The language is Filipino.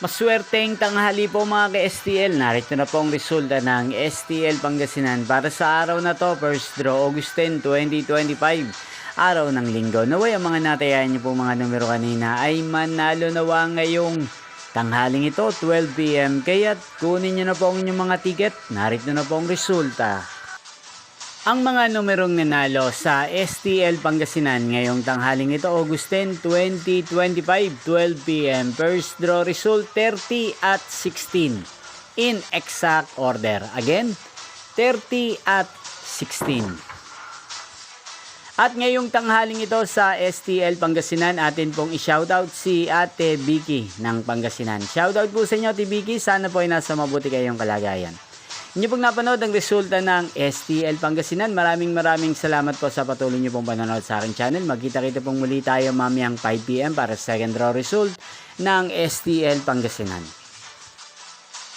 Maswerteng tanghali po mga ka-STL. Narito na po ang resulta ng STL Pangasinan para sa araw na to, first draw August 10, 2025. Araw ng linggo. Naway ang mga natayan niyo po mga numero kanina ay manalo nawa ngayong tanghaling ito, 12 PM. Kaya't kunin niyo na po ang inyong mga ticket. Narito na po ang resulta. Ang mga numerong nanalo sa STL Pangasinan ngayong tanghaling ito, August 10, 2025, 12 PM. First draw result, 30 at 16. In exact order. Again, 30 at 16. At ngayong tanghaling ito sa STL Pangasinan, atin pong i-shoutout si Ate Vicky ng Pangasinan. Shoutout po sa inyo, Ate Vicky. Sana po ay nasa mabuti kayong kalagayan. Inyo pong napanood ang resulta ng STL Pangasinan. Maraming salamat po sa patuloy nyo pong panonood sa aking channel. Magkita-kita pong muli tayo mamayang 5 PM para sa second draw result ng STL Pangasinan.